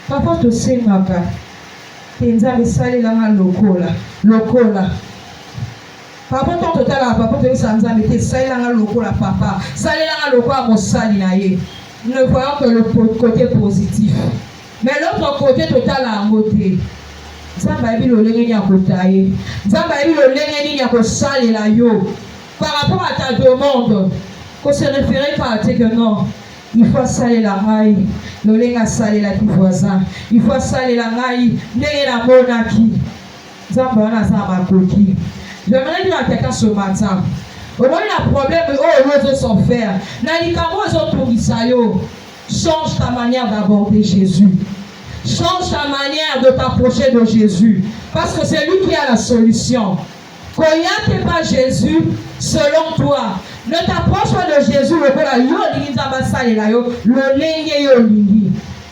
Papa te sengaka. Tenzame salelanga lokola. Papa ton total papa te sanza mete salelanga lokola papa. Salelanga lokola mosali na ye. Nous ne voyons que le côté positif. Mais l'autre côté total a moté. Zamba ebi lo lenge nya kotaye. Zamba ebi lo lenge nya ko salela yo. Par rapport à ta demande, qu'on se référait pas à te que non. Il faut saler la maille, le lenga saler la qui voisin. Il faut saler la maille, n'est la monaki. Zamba na zamba koki. J'aimerais dire à quelqu'un ce matin. Au moins il y a un problème, oh, ils sont faire. Nalikamo ils ont tout yo. Change ta manière d'aborder Jésus. Change ta manière de t'approcher de Jésus. Parce que c'est lui qui a la solution. Koyate pas Jésus selon toi. Ne t'approche pas de Jésus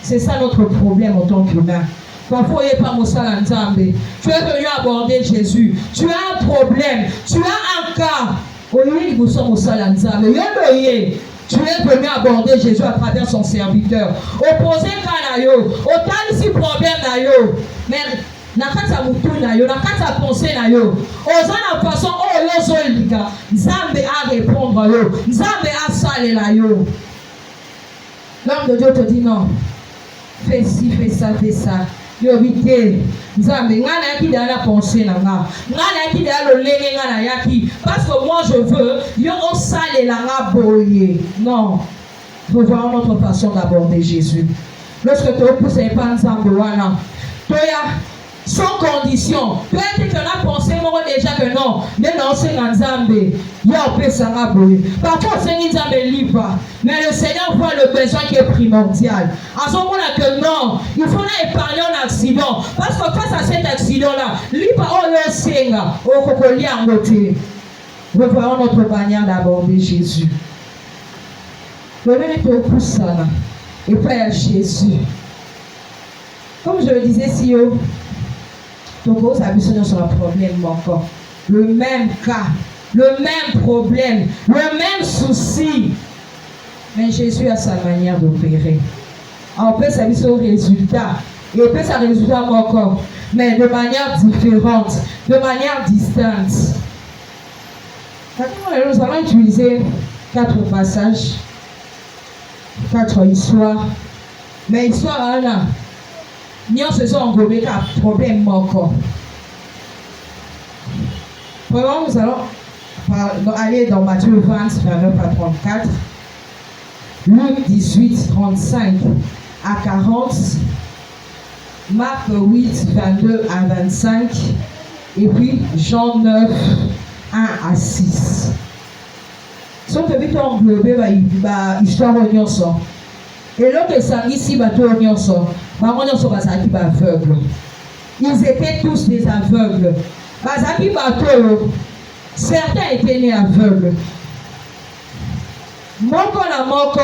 c'est ça notre problème en tant qu'humain. Parfois, il n'y a pas Moussa Nzambe. Tu es venu aborder Jésus. Tu as un problème. Tu as un cas. Tu es venu aborder Jésus à travers son serviteur. Opposé Kanayo. Autant si problème Nayo. Mais nakata mutu na yo, nakata pensée na yo. Oza na façon oh yo zo liga. Nzambe a répondre yo. Nzambe a salé la yo. L'homme de Dieu te dit non. Fais ci, fais ça, fais ça. Yo vite. Nzambe ngana yaki da la pensée na nga. Ngana yaki da lo lenge ngana yaki. Parce que moi je veux yo o salé la nga boye. Non. Nous voyons notre façon d'aborder Jésus. Lorsque tu pousses pas Nzambe wana. Toya sans condition. Peut-être que la pensée moi déjà que non. Mais non, c'est Nzambe. Ya peut s'engager. Parfois c'est Nzambe libre. Mais le Seigneur voit le besoin qui est primordial. À ce moment-là que non, il faut épargner un accident. Parce que face à cet accident-là, libre oh le Seigneur, oh kokoli en côté. Nous voyons notre manière d'aborder Jésus. Le même est au coup ça et pas à Jésus. Comme je le disais si haut. Donc, vous avez sur le problème encore. Le même cas, le même problème, le même souci. Mais Jésus a sa manière d'opérer. On peut s'habiller sur le résultat. Et peut ça résultat encore. Mais de manière différente, de manière distante. Maintenant, nous allons utiliser 4 passages, 4 histoires. Mais histoire là. Nous se englobés à problème encore. Premièrement, nous allons aller dans Matthieu 20, 29 à 34, Luc 18, 35 à 40, Marc 8, 22 à 25, et puis Jean 9, 1 à 6. Si on peut vite englober l'histoire de Nyonso. Et là que ça ici, ils étaient tous des aveugles. Certains étaient nés aveugles. Moko na moko,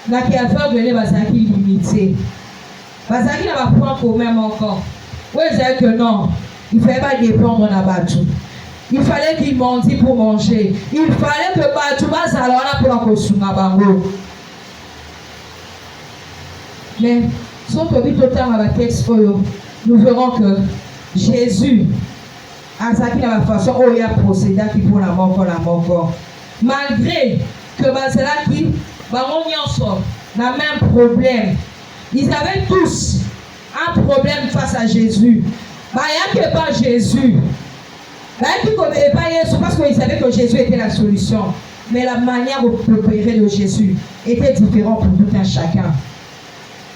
na qui aveugle les bazaki limité. Bazaki n'a pas point commun encore. Oui, c'est que non, il ne fallait pas dépendre de Batou. Il fallait qu'il mendie pour manger. Il fallait que Batou bazalona pour la kosuna bango. Mais, si on peut vite autant à la texte, nous verrons que Jésus, à sa façon, il a procédé qui pour la mort. Malgré que Bazalaki, n'a même problème. Ils avaient tous un problème face à Jésus. Il n'y a que pas Jésus. Il n'y a pas Jésus parce qu'ils savaient que Jésus était la solution. Mais la manière d'opérer de Jésus était différente pour tout un chacun.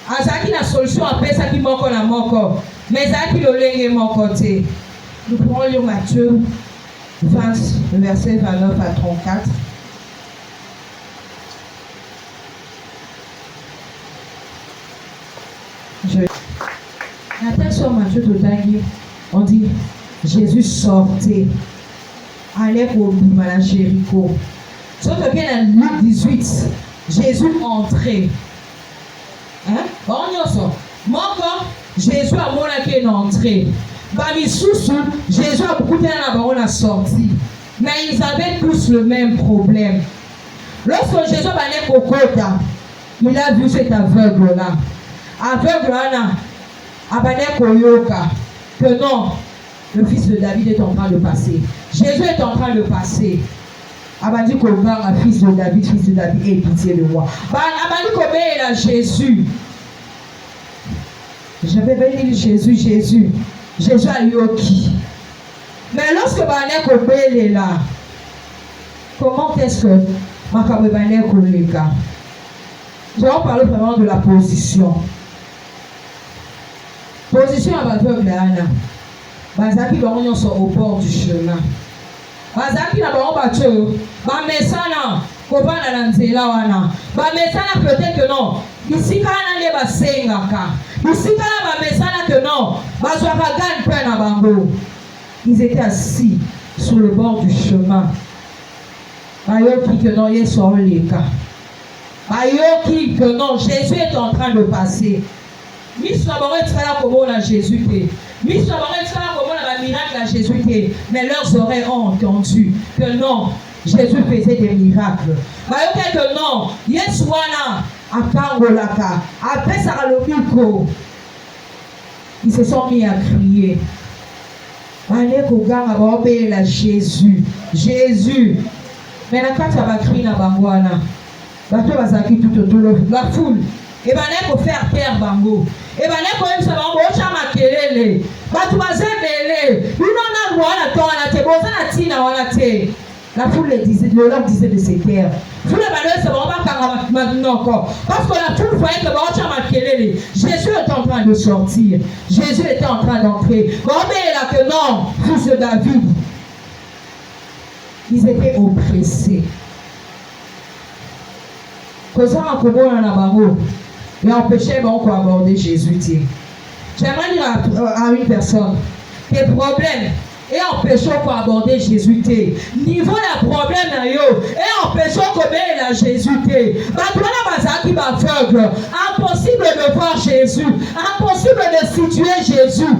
Azaki la solution après ça qui manque la manque. Mais Azaki le lenge mon côté. Nous pourrons lire Matthieu 20, verset 29 à 34. La texte sur Matthieu Totangi, on dit Jésus sortait, allait pour Bimala Jéricho. Sauf que bien en Luc 18, Jésus entrait. Hein? Jésus a monarqué entrée. Jésus a beaucoup de sorti. Mais ils avaient tous le même problème. Lorsque Jésus allait au Kota, il a vu cet aveugle-là. aveugle wana abane koyoka que non, le fils de David est en train de passer. Jésus est en train de passer. Abandi koganga fils de David, aie pitié de moi. Abandi kobela Jésus. Je vais bénir Jésus a yoki. Mais lorsque bane kobele là, comment est-ce que makambo bane koleka? Je vais parler vraiment de la position. Position à l'aveugle Anna. Bazaki bango sont au bord du chemin. Bazaki na bango bacho. Ba mesana kobana na nzela wana. Ba mesana peut-être que non. Ici kana ne basengaka. Ici kana ba mesana que non. Bazwaka gan pe na bango. Ils étaient assis sur le bord du chemin. Bayoki que non yeso leka. Bayoki que non Jésus est en train de passer. Miss Laboret sera comme on a Jésus. Miss Laboret sera comme on a un miracle à Jésus. Mais leurs oreilles ont entendu que non, Jésus faisait des miracles. Mais que non, Yeswana a Kangolaka, après Saralomiko, ils se sont mis à crier. Jésus, Jésus. Mais la carte va crier dans Bangwana. La foule. Et ben là pour faire terre bango. Et ben là pour ça bango chama kelele. Batu bazebele. Une na wana tona te boza na tina wana te. La foule leur disait de se taire. Foule ba ça bango kanga maintenant. Parce que la foule voyait que bango chama kelele. Jésus était en train de sortir. Jésus était en train d'entrer. Bon mais là que non, fils de David. Ils étaient oppressés. Causant un combo dans la barreau. Et empêcher bon aborder Jésus. J'aimerais dire à une personne tes problèmes et empêchons qu'on aborder Jésus. Niveau la problème et empêchons qu'on la Jésus. Impossible de voir Jésus. Impossible de situer Jésus.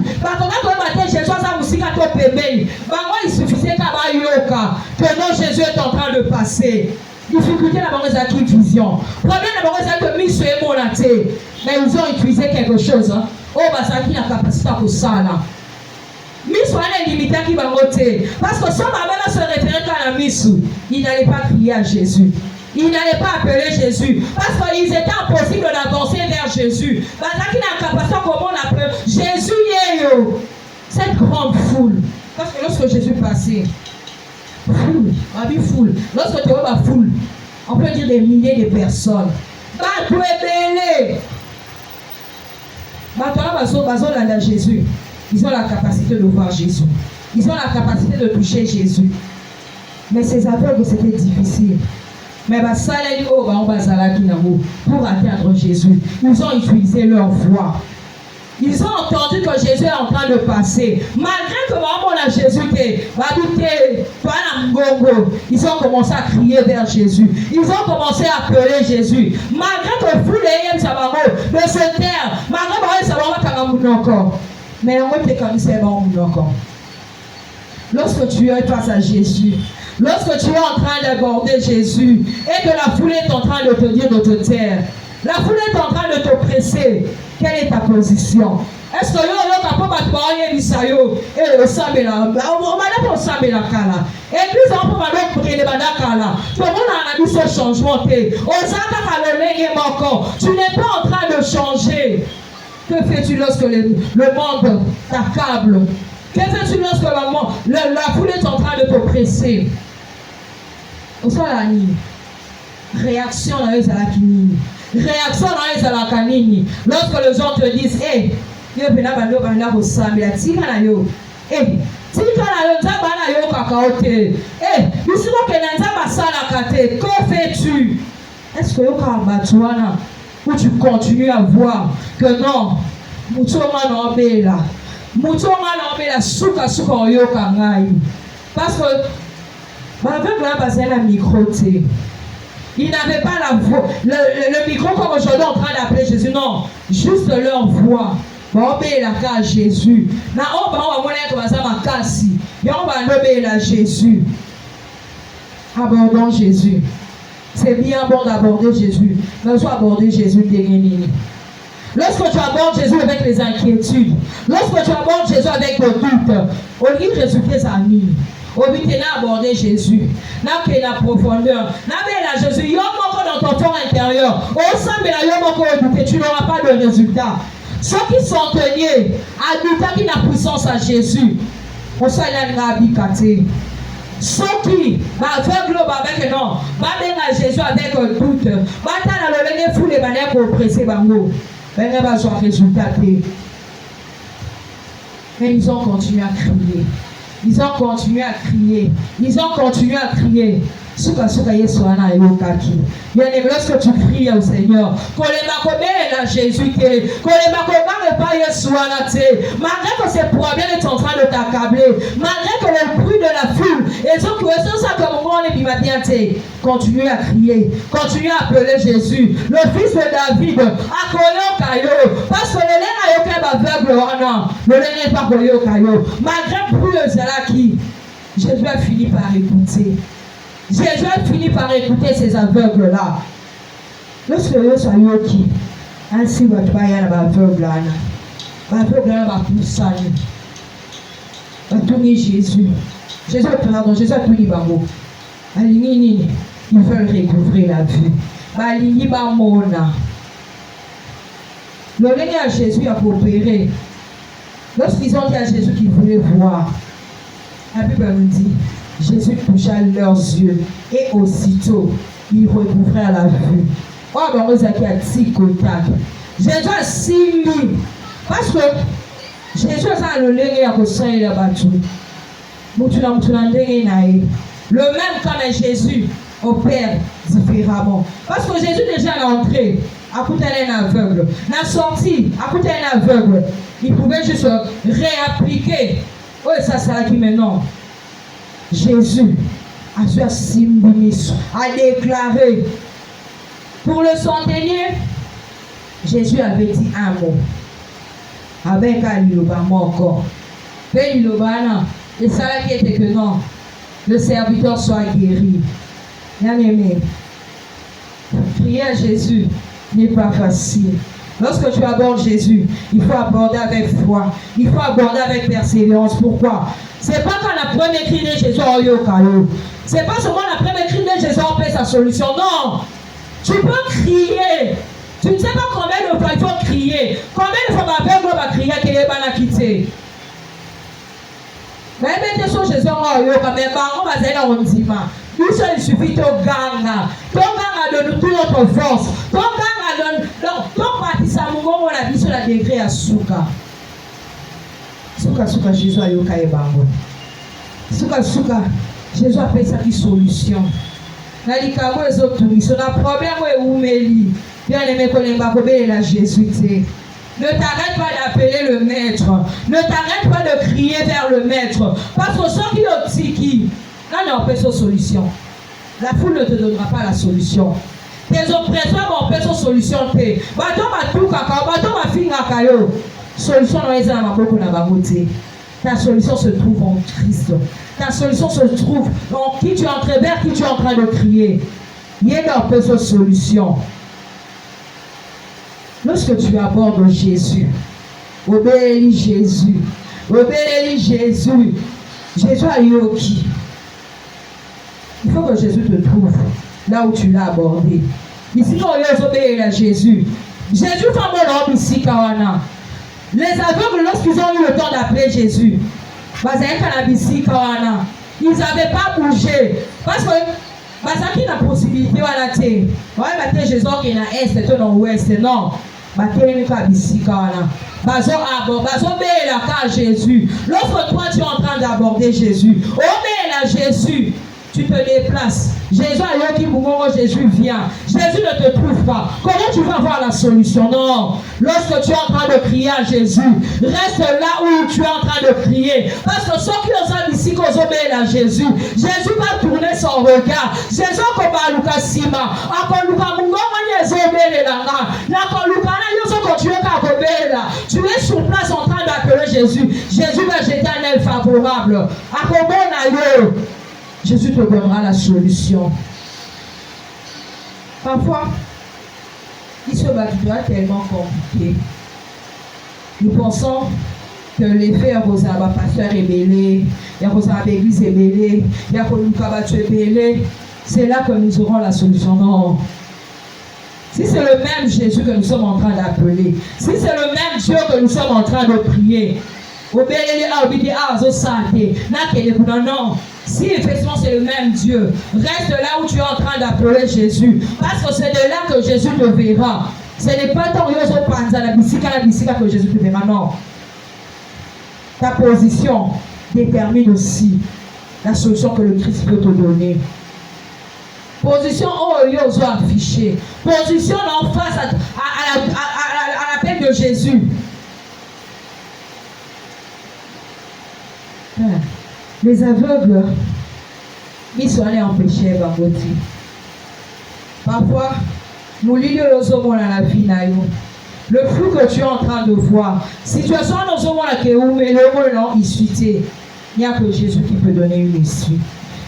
Il suffisait que non, Jésus est en train de passer. Difficulté d'abord les acquis vision. Problème d'abord c'est que mis sur émonaté. Mais ils ont utilisé quelque chose. Oh bah ça qui n'a capacité à ça là. Mis sur un limité qui va monter. Parce que son maman se référait à la mise. Il n'allait pas crier à Jésus. Il n'allait pas appeler Jésus. Parce qu'il était impossible d'avancer vers Jésus. Bah ça qui n'a capacité comment on appelle Jésus yo. Cette grande foule. Parce que lorsque Jésus passait. Foule, ma vie foule. Lorsque tu vois ma foule, on peut dire des milliers de personnes. Jésus. Ils ont la capacité de voir Jésus. Ils ont la capacité de toucher Jésus. Mais ces aveugles, c'était difficile. Mais pour atteindre Jésus, ils ont utilisé leur voix. Ils ont entendu que Jésus est en train de passer. Malgré que maman a Jésus, ils ont commencé à crier vers Jésus. Ils ont commencé à appeler Jésus. Malgré que vous l'ayez de se taire, malgré que vous encore. Mais on peut comme c'est bon encore. Lorsque tu es face à Jésus, lorsque tu es en train d'aborder Jésus et que la foule est en train de te dire de te taire, la foule est en train de te presser. Quelle est ta position? Est-ce que tu as pas parlé d'Isaïo et le Sabela? On va pas Sabela Kala. Et puis on peut pas prendre les Badakala. Tout le monde a vu ce changement. Tu n'es pas en train de changer. Que fais-tu lorsque le monde t'accable? Que fais-tu lorsque la foule est en train de te presser? Au sol la nuit. Réaction dans les alakinini. Réaction dans les alakanini. Lorsque les gens te disent, hé, yo bena bando banda ko sambela tika na yo. Eh, tika na yo nzaba na yo kakaote. Eh, bisimo ke na nzaba sala kate. Que fais-tu? Est-ce que yo kambatuana où tu continues à voir que non, mutonga na obela. Mutonga na obela suka yo kangai. Parce que avec la bassin la micro-té. Ils n'avaient pas la voix, le micro comme aujourd'hui en train d'appeler Jésus. Non, juste leur voix. On va obéir à Jésus. On va obéir à Jésus. Abordons Jésus. C'est bien bon d'aborder Jésus. Mais soit aborder Jésus. lorsque tu abordes Jésus avec les inquiétudes, lorsque tu abordes Jésus avec le doute, au lieu de résulter sa vie, au lieu d'aborder Jésus, n'a que la profondeur, n'a que la Jésus, il y a encore dans ton fort intérieur, au sein de la yomoko, tu n'auras pas de résultat. Ceux qui sont tenus à douter qui n'a puissance à Jésus, on s'en a habité. Ceux qui aveuglent avec non, à Jésus avec un doute, battent le lever fou les manières pour oppresser Bango. Mais il va avoir résultat. Mais ils ont continué à crier. Ils ont continué à crier. Ils ont continué à crier. Suka Yesuana Yokaki. Bien-aimé, lorsque tu cries au Seigneur, qu'on les macomé à Jésus, qu'on les macomé pas Yesuana, malgré que ces problèmes sont en train de t'accabler, malgré que le bruit de la foule, et ceux qui sont ça comme on est bien, continue à crier, continue à appeler Jésus, le fils de David, à Koyo Kayo, parce que le lait n'a aucun aveugle, non, le lait n'est pas Koyo Kayo, malgré le bruit de Zalaki, Jésus a fini par écouter. Jésus a fini par écouter ces aveugles-là. Lorsque vous soyez qui, ainsi votre baïa va aveugle-là, l'aveugle-là va pousser. Va tourner Jésus. Jésus a tourné Bango. Ils veulent recouvrir la vue. Aligné Bamona. Le règne à Jésus a coopéré. Lorsqu'ils ont dit à Jésus qu'ils voulaient voir, la Bible nous dit, Jésus toucha leurs yeux et aussitôt ils recouvraient la vue. Oh, ben vous avez dit contact. Jésus a signé parce que Jésus a le lien à cause de la battue. Le même quand Jésus opère différemment. Parce que Jésus déjà est entré à côté d'un aveugle, n'a sorti à côté d'un aveugle. Il pouvait juste réappliquer. Oh, ça c'est là qui maintenant. Jésus a déclaré pour le centenier. Jésus avait dit un mot avec Aliloba encore. Et ça là qui était que non, le serviteur soit guéri. Bien aimé, prier à Jésus n'est pas facile. Lorsque tu abordes Jésus, il faut aborder avec foi, il faut aborder avec persévérance. Pourquoi? C'est pas quand la première cri de Jésus en yokayo. C'est pas seulement la première cri de Jésus en paix sa solution. Non. Tu peux crier. Tu ne sais pas combien de fois il faut crier. Combien de fois ma père va crier qu'il est pas quitté. Mais mettez sur Jésus en yoka. Mais on va dire on dit ma. Tout seul il suffit de ganga. Ton ganga donne toute notre force. Ton ganga donne. Ton parti ça mouvement on a dit sur la degré à Souka. Souka Jésus a yoka et bango. Souka Jésus a fait sa solution. Na likamo les autres sur la problème où meli. Bien aimé qu'on aime pas la Jésus. Ne t'arrête pas d'appeler le maître. Ne t'arrête pas de crier vers le maître. Parce que ceux qui ont tiki, là on a fait sa solution. La foule ne te donnera pas la solution. Tes oppresseurs vont faire sa solution. Bateau ma tout kaka, bateau ma fille kayo. Solution dans les âmes, ta solution se trouve en Christ. Ta solution se trouve en qui tu es en train vers qui tu es en train de crier. Il y a une seule solution. Lorsque tu abordes Jésus, obéis Jésus. Obéis Jésus. Jésus a eu qui? Il faut que Jésus te trouve là où tu l'as abordé. Ici, quand on obéit à Jésus, Jésus fait mon homme ici, Kawana. Les aveugles, lorsqu'ils ont eu le temps d'appeler Jésus, ils n'avaient pas bougé. Parce que il y a la possibilité de Jésus qui est dans l'Est et dans l'Ouest. Non. Jésus. Lorsque toi tu es en train d'aborder Jésus, obéis à Jésus. Tu te déplaces. Jésus a dit que Jésus vient. Jésus ne te trouve pas. Comment tu vas avoir la solution? Non. Lorsque tu es en train de crier à Jésus, reste là où tu es en train de crier. Parce que ceux qui ont ici qu'on obéit à Jésus, Jésus va tourner son regard. Jésus va Luka Sima. Tu es sur place en train d'appeler Jésus. Jésus va jeter un œil favorable. Jésus te donnera la solution. Parfois, il se qui doit tellement compliqué. Nous pensons que l'effet est rosé à pasteur ébélé, il y a rosé à l'église ébélé, il y a rosé à ébélé. C'est là que nous aurons la solution. Non. Si c'est le même Jésus que nous sommes en train d'appeler, si c'est le même Dieu que nous sommes en train de prier, non. Si effectivement c'est le même Dieu, reste là où tu es en train d'appeler Jésus. Parce que c'est de là que Jésus te verra. Ce n'est pas ton yoso panza la bisika que Jésus te verra, non. Ta position détermine aussi la solution que le Christ peut te donner. Position yoso affichée. Position en face à l'appel de Jésus. Les aveugles, ils sont allés en péché, parfois, nous lisons la vie. Le flou que tu es en train de voir, situation dans ce monde qui est où, mais le monde il n'y a que Jésus qui peut donner une issue.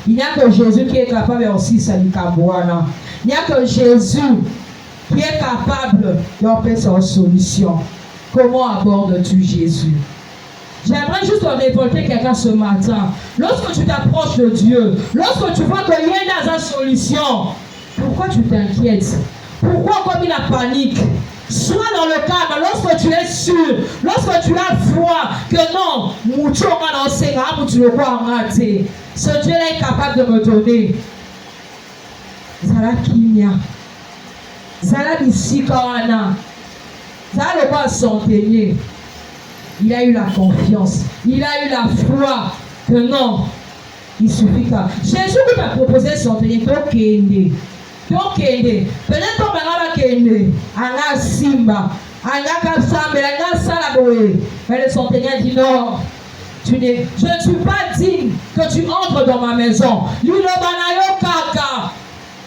Il n'y a que Jésus qui est capable aussi de l'ikaboana. Il n'y a que Jésus qui est capable d'en sa solution. Comment abordes-tu Jésus? J'aimerais juste révolter quelqu'un ce matin. Lorsque tu t'approches de Dieu, lorsque tu vois qu'il y a dans une solution, pourquoi tu t'inquiètes? Pourquoi comme il a panique? Sois dans le calme lorsque tu es sûr, lorsque tu as foi que non, ce Dieu-là est capable de me donner. Zala Kimia, Zala Bissikawana, Zala le roi centenier. Il a eu la confiance, il a eu la foi que non, il suffit qu'à. Jésus vous a proposé centenier, Tokende. Peut-être qu'on va Kende, Anga Simba, Anga Kapsambe, Anga Salaboé. Mais le centenier dit non, je ne suis pas digne que tu entres dans ma maison. Lulobanayo Kaka.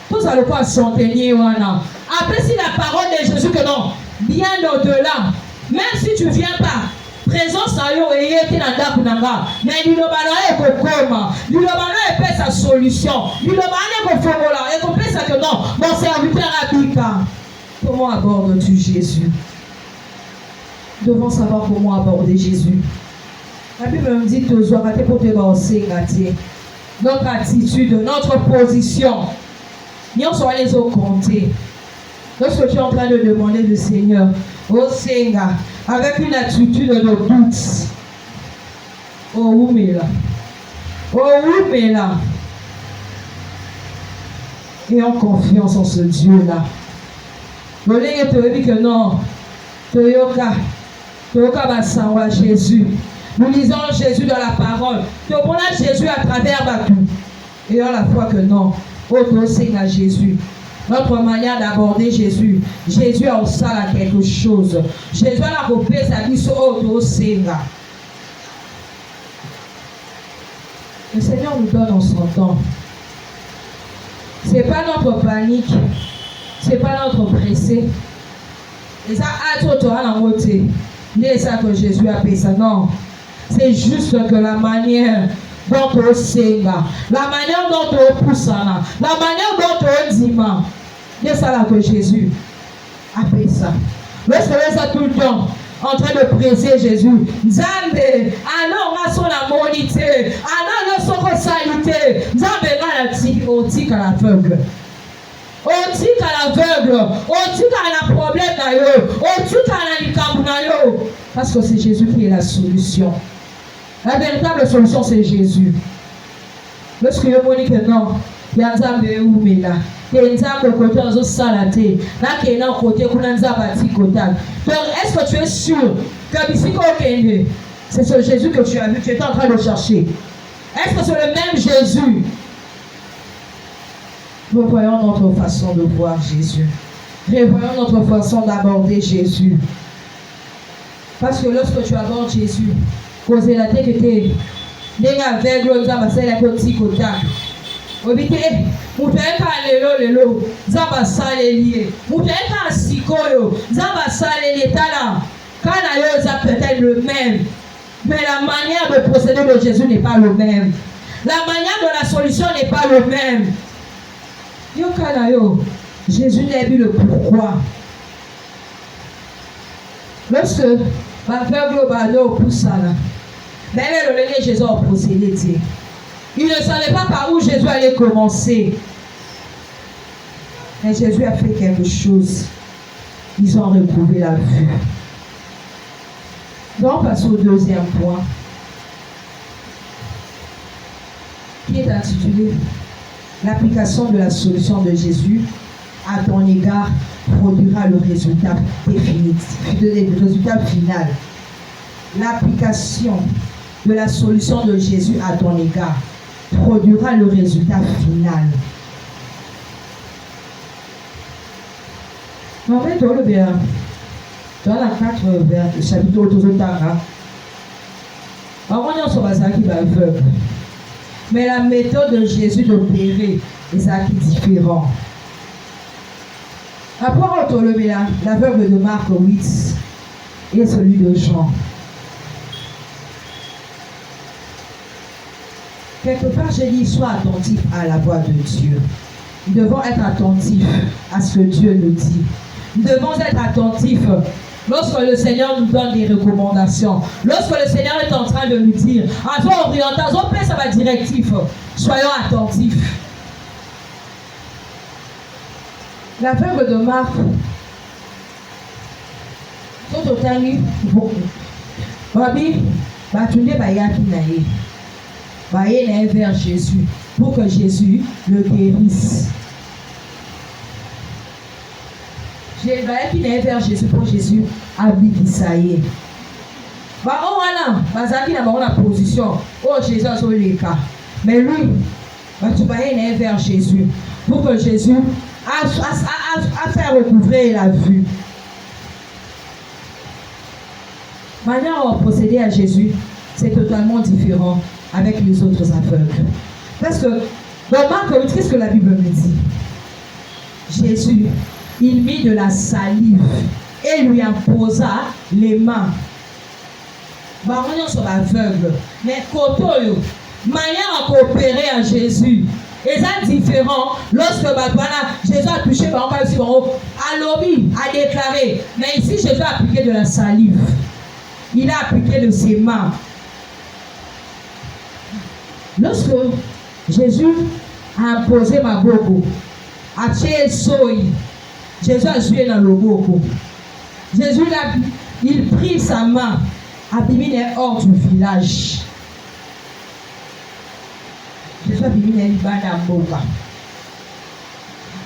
Tout ça le quoi centenier, wana. Après, si la parole de Jésus que non, bien au-delà, même si tu ne viens pas, présence à yo et été dans la kunanga mais l'ilobana est kokoma l'ilobana est fait sa solution l'ilobana est kofomola et qu'on fait ça que non mon serviteur abika. Comment abordes-tu Jésus? Nous devons savoir comment aborder Jésus. La Bible me dit que arrêtez pour te lancer notre attitude, notre position. Nous sommes les autres comptés. Lorsque tu es en train de demander le Seigneur, oh Seigneur, avec une attitude de doute, oh Oumela, et en confiance en ce Dieu-là. Le Légue te dit que non, Toyoka Bassawa Jésus. Nous lisons Jésus dans la parole. Tu connais Jésus à travers Batou. Et à la fois que non, autre Seigneur Jésus. Notre manière d'aborder Jésus. Jésus a aussi quelque chose. Jésus a coupé sa vie sur autre Seigneur. Le Seigneur nous donne en son temps. Ce n'est pas notre panique. Ce n'est pas notre pressé. Et ça, c'est ça que Jésus a fait ça. Non. C'est juste que la manière dont on Seigneur, la manière dont on pousse, la manière dont on dit, c'est ça que Jésus a fait ça. Lorsque on est tout le temps en train de presser Jésus, Nzambe, alors on a son amonité, alors on a son salité, Nzambe on dit qu'à l'aveugle. On dit qu'à l'aveugle, on dit qu'à la problème d'ailleurs, on dit qu'à la licamou d'ailleurs. Parce que c'est Jésus qui est la solution. La véritable solution, c'est Jésus. Lorsque vous dites que non, il y a Nzambe ou Mela. Donc, est-ce que tu es sûr que c'est ce Jésus que tu as vu, tu étais en train de chercher? Est-ce que c'est le même Jésus? Revoyons notre façon de voir Jésus. Revoyons notre façon d'aborder Jésus. Parce que lorsque tu abordes Jésus, poser la tête que tu es avec l'autre, c'est la petite côté. Obite, mutaweka lelo, zamba salelie. Mutaweka sikoyo, zamba salelie tala. Kana yo za peut-être le même. Mais la manière de procéder de Jésus n'est pas le même. La manière de la solution n'est pas le même. Yo kana yo, Jésus n'a vu le pourquoi. Lorsque l'aveugle au pousse là, le Jésus a procédé. Il ne savait pas par où Jésus allait commencer. Mais Jésus a fait quelque chose. Ils ont retrouvé la vue. Donc, on passe au deuxième point, qui est intitulé « L'application de la solution de Jésus à ton égard produira le résultat définitif, le résultat final. » L'application de la solution de Jésus à ton égard produira le résultat final. En fait, on le verra. Dans la 4 vers le chapitre Otozotara, on sur ça qui va aveugle. Mais la méthode de Jésus d'opérer est ça qui est différent. Après, on le verra, l'aveugle de Marc 8 et celui de Jean. Quelque part, j'ai dit, sois attentif à la voix de Dieu. Nous devons être attentifs à ce que Dieu nous dit. Nous devons être attentifs lorsque le Seigneur nous donne des recommandations. Lorsque le Seigneur est en train de nous dire, avant orientation, ça va directif. Soyons attentifs. L'aveugle de Marc, tout au terme, Rabbi, Batunde Bayaki Naye. Baye vers Jésus pour que Jésus le guérisse. J'ai baye vers Jésus pour Jésus habite Isaïe. Bah on voilà, Bazaki n'a pas la position. Oh Jésus a sauvé les cas. Mais lui, bah tu baye vers Jésus pour que Jésus a fait recouvrer la vue. Manière de procéder à Jésus, c'est totalement différent avec les autres aveugles. Parce que dans Marc, qu'est-ce que la Bible me dit? Jésus, il mit de la salive et lui imposa les mains. On est sur l'aveugle. Mais Kotoyo, manière à coopérer à Jésus. Et ça différent lorsque Jésus a touché à l'obi, a déclaré. Mais ici, Jésus a appliqué de la salive. Il a appliqué de ses mains. Lorsque Jésus a imposé ma boko, a tué Soï, Jésus a joué dans le boko. Jésus, il prit sa main, a mis hors du village. Jésus a mis les boka.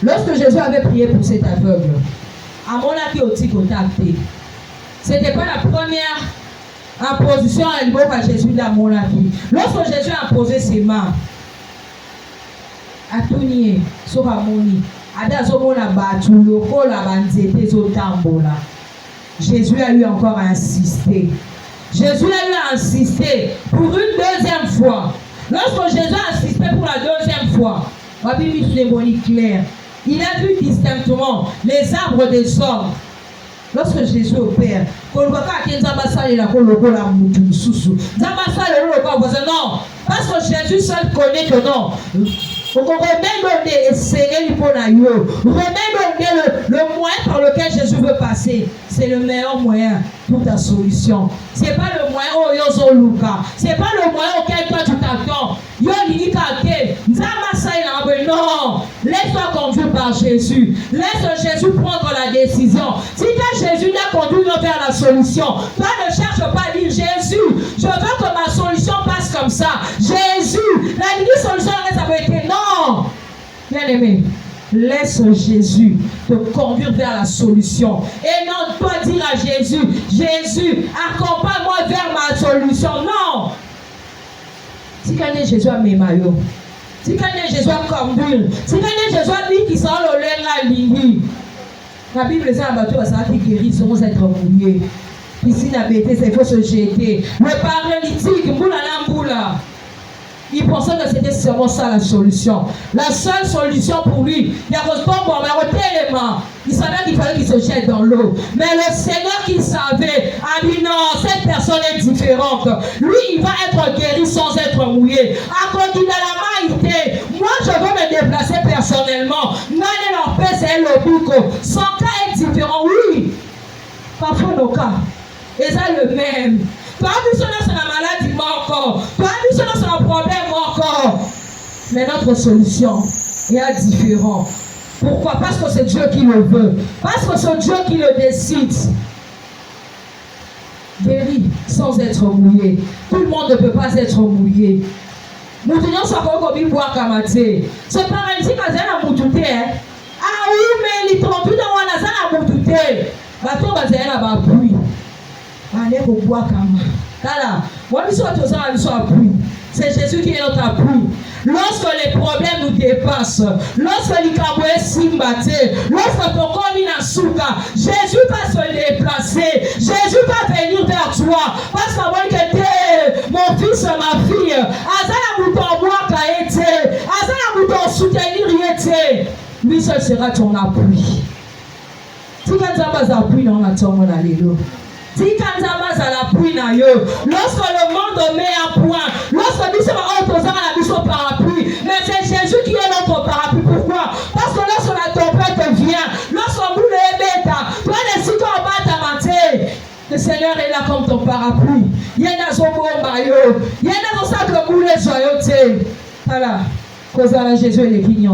Lorsque Jésus avait prié pour cet aveugle, à mon avis, ce n'était pas la première imposition à Jésus dans mon avis. Lorsque Jésus a imposé ses mains, à Tounier, sur Amoni, à Dazomona Batulo, Kola Banzete, Zotambola, Jésus a eu encore insisté. Jésus a eu insisté pour une deuxième fois. Lorsque Jésus a insisté pour la deuxième fois, ma Bible est claire. Il a vu distinctement les arbres des hommes. Lorsque Jésus opère, non, parce que Jésus seul connaît que non. Remets le moyen par lequel Jésus veut passer. C'est le meilleur moyen pour ta solution. Ce n'est pas le moyen ce n'est pas le moyen auquel toi tu t'attends. Non, laisse-toi conduire par Jésus. Laisse Jésus prendre la décision. Si toi Jésus t'a conduit vers la solution, toi ne cherche pas à dire Jésus, je veux que ma solution passe comme ça. Jésus, la unique solution ça peut être non. Bien aimé, laisse Jésus te conduire vers la solution. Et non toi dire à Jésus, Jésus, accompagne-moi vers ma solution. Non. Si quand Jésus a mes maillots, si quand Jésus a conduire, si quand Jésus a dit qu'il sort le lait la ligne, la Bible dit à bateau, ça qui guérit, seront être mouillés. Ici, la bêtise, il faut se jeter. Le paralytique, mboula, il pensait que c'était seulement ça la solution. La seule solution pour lui, il y a les mains. Il savait qu'il fallait qu'il se jette dans l'eau. Mais le Seigneur qui savait a dit non, cette personne est différente. Lui, il va être guéri sans être mouillé. À cause de la maïté, moi je veux me déplacer personnellement. Non, c'est le bouco. Son cas est différent, oui. parfois nos cas, et ça le même. Toi, tu es dans la maladie encore. Toi, tu es dans un problème encore. Mais notre solution est différente. Pourquoi? Parce que c'est Dieu qui le veut. Parce que c'est Dieu qui le décide. Guéri sans être mouillé. Tout le monde ne peut pas être mouillé. Nous tenons ça comme il boit kamaté. Ce paralytique a un moutouté. Ah oui, mais il trompe dans un moutouté. Bateau va dire la pluie. Allez pour boire kama. Là, moi je suis à pluie. C'est Jésus qui est notre appui. Lorsque les problèmes nous dépassent, lorsque les cabouets s'imbattent, lorsque ton corps est dans souka, Jésus va se déplacer. Jésus va venir vers toi. Parce que mon fils, ma fille, Azala mouton moi qui été, Azala mouton soutenir été. Lui seul sera ton appui. Si tu as un appui dans la tombe, alléluia. Lorsque le monde met à point, lorsque nous sommes opposés à la mission parapluie, mais c'est Jésus qui est notre parapluie. Pourquoi? Parce que lorsque la tempête vient, lorsque vous le bêta, toi les cités en bas ta maté, le Seigneur est là comme ton parapluie. Il y a des hommes, il y a des sacs de boulet joyeuté. Voilà, cause à Jésus et les pignons.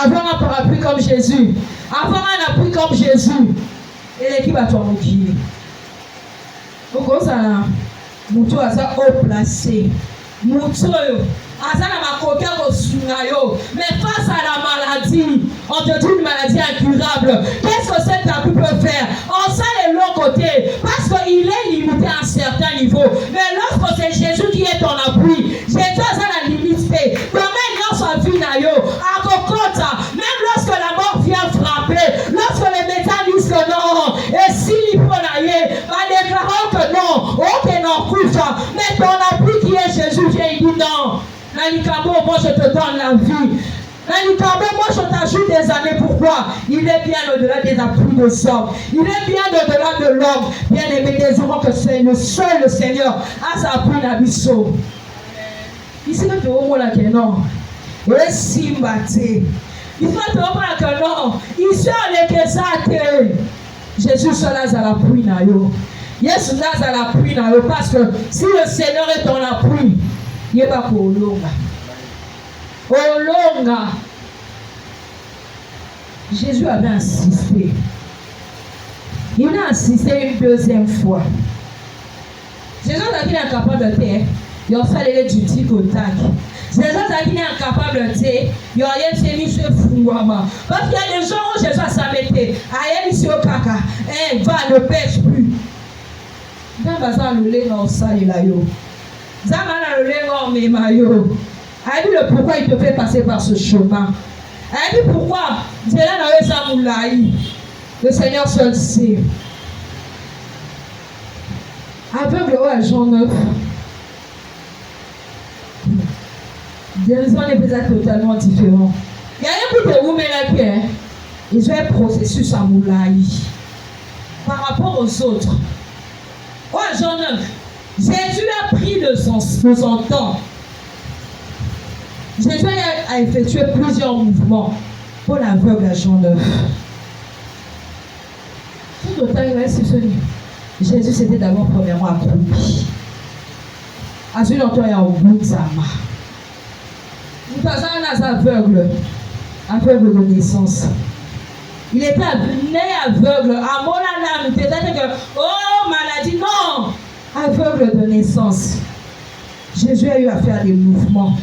Avoir un parapluie comme Jésus, avoir un appui comme Jésus. Et l'équipe va toi moquer. Pourquoi ça? Moutou a ça haut placé. Moutou a ça ma coquille au sunayo. Mais face à la maladie, on te dit une maladie incurable. Qu'est-ce que cet appui peut faire? On sait les longs côtés. Parce qu'il est limité à un certain niveau. Mais lorsque c'est Jésus qui est ton appui, Jésus a la limité. Comment il a sa vie nayo? À Kokota, même lorsque la mort vient frapper, lorsque les médecins disent que non, et s'il faut nailler, va déclarer que non, ok non, couche, mais ton appui qui est Jésus, il dit non. Nanikabo, moi je te donne la vie. Nanikabo, moi je t'ajoute des années. Pourquoi? Il est bien au-delà des appuis de l'homme. Il est bien au-delà de l'homme. Bien aimé, désirons que c'est le seul le Seigneur a sa appui d'abisso. Ici, nous te voyons là que non. Et Simbaté. Il faut te voir que non. Ici, on est que ça. Jésus seul a l'appui. Jésus a l'appui. Parce que si le Seigneur est ton appui, il n'est pas pour l'onga. Olonga. Jésus avait insisté. Il a insisté une deuxième fois. Jésus a dit qu'il est incapable de faire. Il a fait du tic au tac. Jésus a dit qu'il est incapable de faire. Il a été mis sur Fouama. Parce qu'il y a des gens où Jésus a s'arrêté. Aïe, ici au caca. Va, ne pêche plus. Dans le bazar, le lait dans le sale, là, yo. Zamana, le lait dans le maillot. Elle dit le pourquoi il te fait passer par ce chemin. Elle dit pourquoi. Le Seigneur seul sait. Aveugle à Jean 9. Des raisons n'est peut-être totalement différent. Il y a un peu de vous mais la pierre. Ils ont un processus à Moulaï. Par rapport aux autres. Oh, Jean 9. Jésus a pris de son temps. Jésus a effectué plusieurs mouvements pour l'aveugle à Jean 9. Tout le temps, il reste sur Jésus s'était d'abord premièrement accroupi. À celui dont il y a au bout de sa main. Nous avons un aveugle de naissance. Il était né aveugle. À mon âme, peut-être que, oh, maladie, non! Aveugle de naissance. Jésus a eu à faire des mouvements.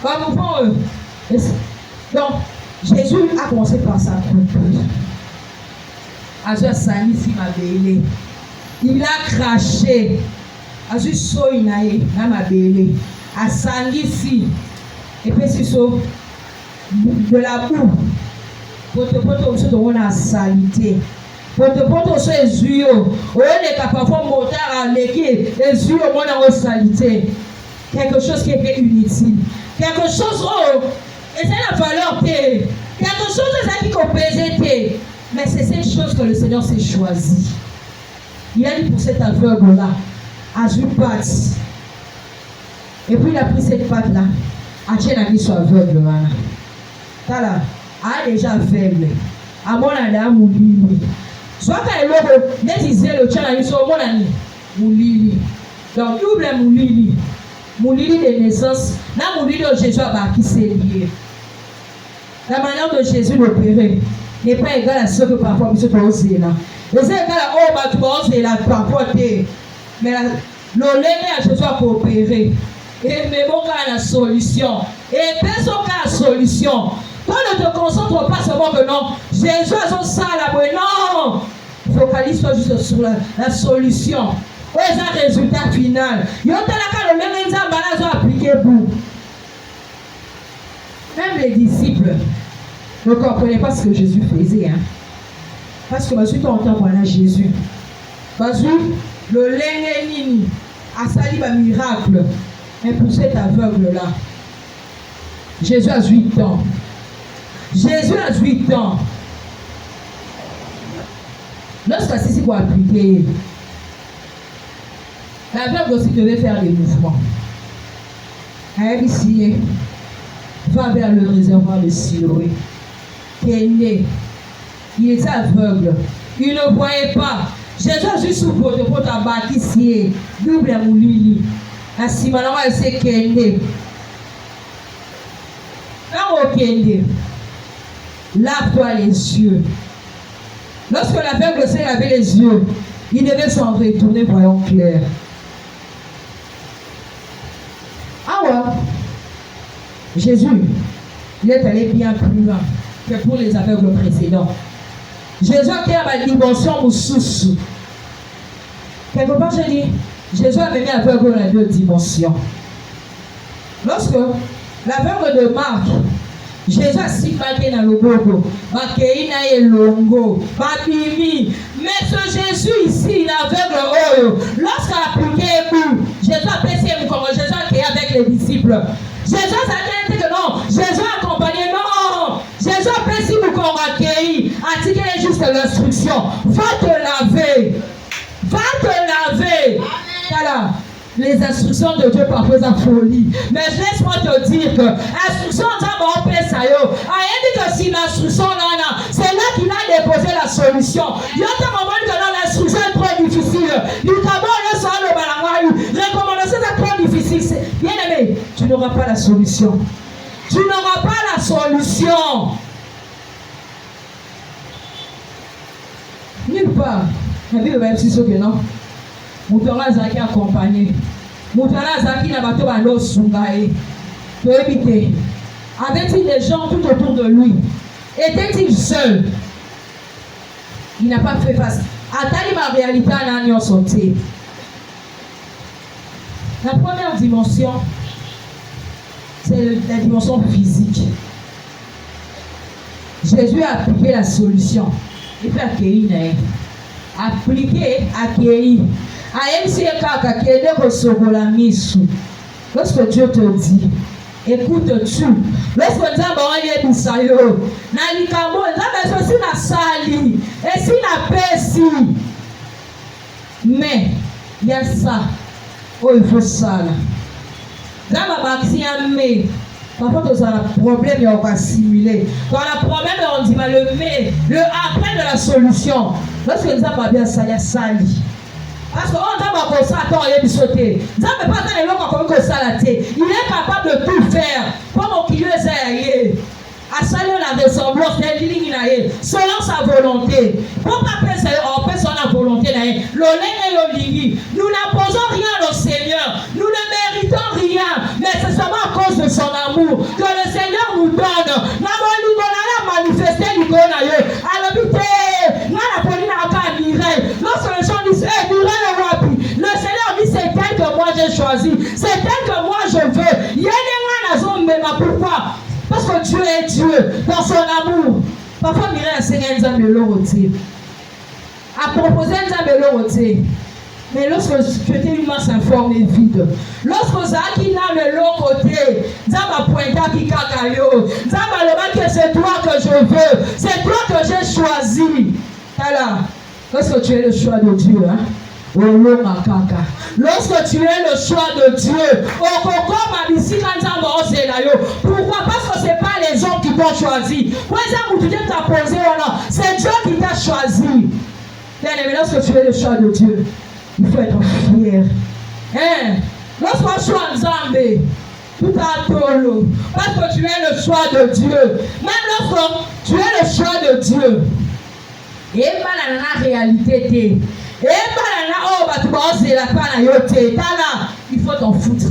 Comme vous donc, Jésus a commencé par s'accroupir. Il a craché. À Sangifi. Et puis, c'est de la boue. Pour te porter au la salité. Pour te porter au yeux. Au lieu de parfois monter à l'équipe, les yeux au moins dans la salité. Quelque chose qui est inutile. Quelque chose, oh, et c'est la valeur, quelque chose de qui compèse, mais c'est cette chose que le Seigneur s'est choisi. Il a dit pour cet aveugle-là, à une patte. Et puis il a pris cette patte-là, à Dieu a mis son aveugle-là. Voilà, a déjà aveugle. À mon âme, Soit quand il disait le tien, il soit mon ami. Moulili. Donc, double Moulili. Moulili de naissance. Là, Moulili de Jésus a qui s'est lié. La manière de Jésus d'opérer n'est pas égale à ce que parfois M. Tozé là. Mais c'est égal à oh, bah, tu vas oser là, parfois t'es. Mais le lait à Jésus a coopéré. Et mais bon, la solution. Et personne n'a la solution. Toi, ne te concentre pas seulement que non, Jésus a son sang là, mais non. Focalise-toi juste sur la solution. C'est un résultat final. Il y a le même appliqué pour. Même les disciples ne comprenaient pas ce que Jésus faisait. Hein? Parce que je suis content voilà Jésus. Parce que le Lénini a sali un miracle. Mais pour cet aveugle-là, Jésus a 8 ans. Jésus a 8 ans. Lorsque c'est pour appliquer, l'aveugle aussi devait faire des mouvements. Ici, va vers le réservoir de Siloé. Qui est né. Il était aveugle. Il ne voyait pas. Jésus a juste sous pour tabac ici. Double moulili. La simana, elle s'est kende. Quand on kende, lave-toi les yeux. Lorsque l'aveugle s'est lavé les yeux, il devait s'en retourner voyant clair. Ah ouais. Jésus, il est allé bien plus loin que pour les aveugles précédents. Jésus a créé ma dimension sous. Quelque part, je dis, Jésus a mis aveugle dans 2 dimensions. Lorsque l'aveugle de Marc, Jésus a si marqué dans le bogo, Makeina et Longo, Mabimi. Mais ce Jésus ici, l'aveugle, lorsqu'il a appliqué Jésus a passé comme Jésus a créé avec les disciples. Jésus a dit que non, Jésus a accompagné, non. Jésus a passé pour accueillir, a dit qu'il est juste l'instruction. Va te laver. Va te laver. Voilà. Les instructions de Dieu parfois sont folie. Mais laisse-moi te dire que l'instruction d'abord pèse à eux. Il dit que si l'instruction là, c'est là qu'il a déposé la solution. Il y a un moment que l'instruction est trop difficile. Il recommandation est trop difficile. Bien aimé, tu n'auras pas la solution. Tu n'auras pas la solution. Nulle part. La Bible va dire que non. Moutara Zaki accompagné. Moutara Zaki n'a pas tout à l'eau sungaé. Pour éviter. Avait-il des gens tout autour de lui? Était-il seul? Il n'a pas fait face. Attali ma réalité à l'année sauté. La première dimension, c'est la dimension physique. Jésus a appliqué la solution. Il fait accueillir. Appliquer, accueillir. Lorsque Dieu te dit, écoute-tu. Lorsque Dieu a dit ça, et si la paix si, mais il y a ça. Oh, il faut ça là. Dans ma maxime, mais parfois, tu as un problème, il y a un assimilé. Tu as un problème, on dit, mais le après de la solution. Lorsque nous avons bien ça, il y a sali. Parce qu'on a comme ça, attends, il y a du sauter. Nous n'avons pas les gens comme ça, il est capable de tout faire. Comme au milieu, c'est à saluer la ressemblance, selon sa volonté. Pour pas on peut son volonté, nous n'imposons rien au Seigneur. Nous ne méritons rien. Mais c'est seulement à cause de son amour que le Seigneur nous donne. Nous allons manifester du Gonaïe. Alors, lorsque les gens disent, le Seigneur dit, c'est tel que moi j'ai choisi. C'est tel que moi je veux. Il y a des gens qui ont pourquoi? Parce que Dieu est Dieu, dans son amour. Parfois, il y a un Seigneur qui a à proposer un mais lorsque tu étais une masse informe et vide, lorsque Zaki n'a de l'autre côté, Zama pointa qui kakayo, Zama le que c'est toi que je veux, c'est toi que j'ai choisi. Alors, lorsque tu es le choix de Dieu, hein? Lorsque tu es le choix de Dieu, pourquoi? Parce que ce n'est pas les gens qui t'ont choisi. C'est Dieu qui t'a choisi. Bien-aimé, lorsque tu es le choix de Dieu, il faut être fier. Hein? Lorsque tu es en Zambé, tout à tolo, parce que tu es le choix de Dieu. Même lorsque tu es le choix de Dieu. Et mal la réalité. Et il faut t'en foutre.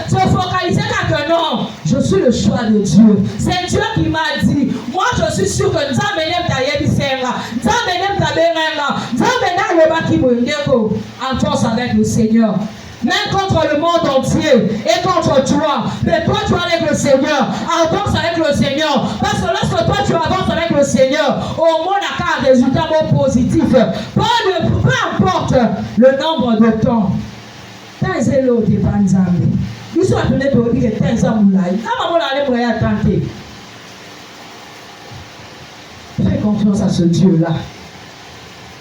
Se focaliser que non, je suis le choix de Dieu. C'est Dieu qui m'a dit. Moi, je suis sûr que nous amenons ta yebisenga, nous amenons ta benga, nous amenons le baki bondeko en force avec le Seigneur. Même contre le monde entier et contre toi. Mais toi, tu es avec le Seigneur. Avance avec le Seigneur. Parce que lorsque toi, tu avances avec le Seigneur, au moins, on a un résultat positif. Peu importe le nombre de temps. Tant c'est l'autre des Banzambe. Ils sont appelés pour dire que tant ça moulaï. Quand maman allait pour y attenter. Fais confiance à ce Dieu-là.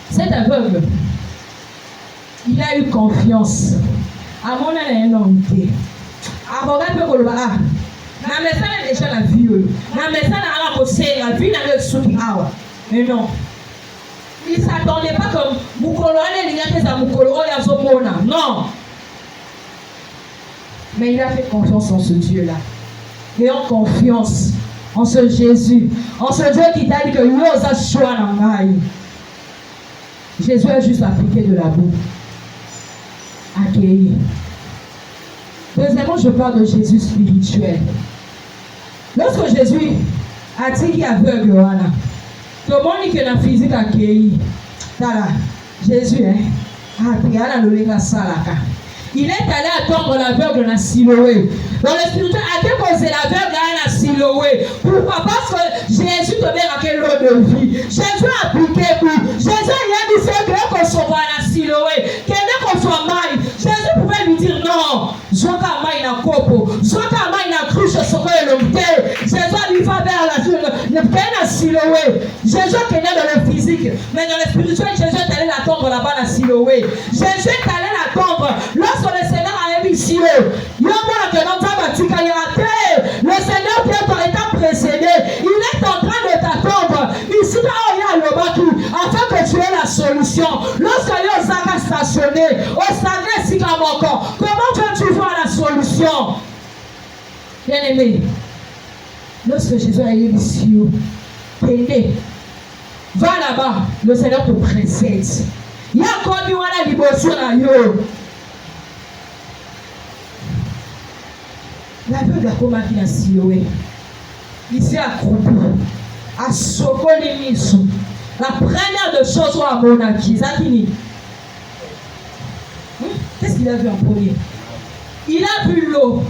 Cet aveugle, il a eu confiance. À mon énormité. Avocat peut qu'on le voit. Na mesa na déjà la vie. Na mesa na ala kosé la vie na le souki awa. Mais non. Il s'attendait pas comme Mukolo allait ligner sa Mukolo ya zomona. Non. Mais il a fait confiance en ce Dieu-là. Et en confiance en ce Jésus. En ce Dieu qui t'a dit que yosa choix na ngai. Jésus a juste appliqué de la boue. Accueilli. Deuxièmement, je parle de Jésus spirituel. Lorsque Jésus a dit qu'il est aveugle, voilà. Tout le monde dit que la physique accueilli. Voilà. Jésus, il est allé attendre l'aveugle dans Siloé. Dans le spirituel, à quel point c'est l'aveugle dans Siloé? Pourquoi? Parce que Jésus te met à quel lot de vie. Jésus a appliqué pour. Jésus a dit c'est que qu'on soit dans Siloé. Qu'on soit mal. Jésus pouvait lui dire non. Zoka mai na kopo. Zoka mai na cruche soko elomte. Jésus lui va vers la na Siloé. Jésus qui est dans le physique. Mais dans le spirituel, Jésus est allé l'attendre là-bas dans Siloé. Jésus est allé l'attendre. Lorsque le Seigneur a émis Siloé, le Seigneur qui est précédé, il est en train de t'attendre. Ici, afin que tu aies la solution. Lorsque les gens sont stationnés, comment veux-tu voir la solution? Bien-aimé, lorsque Jésus a émis Siloé, va là-bas, le Seigneur te précède. Il y a comme il y a la libération à yo. L'aveugle a commencé à Siloé. Ici à Kroupi, à Sokolimisu. La première de choses à Monaki, Zakini. Qu'est-ce qu'il a vu en premier? Il a vu l'eau.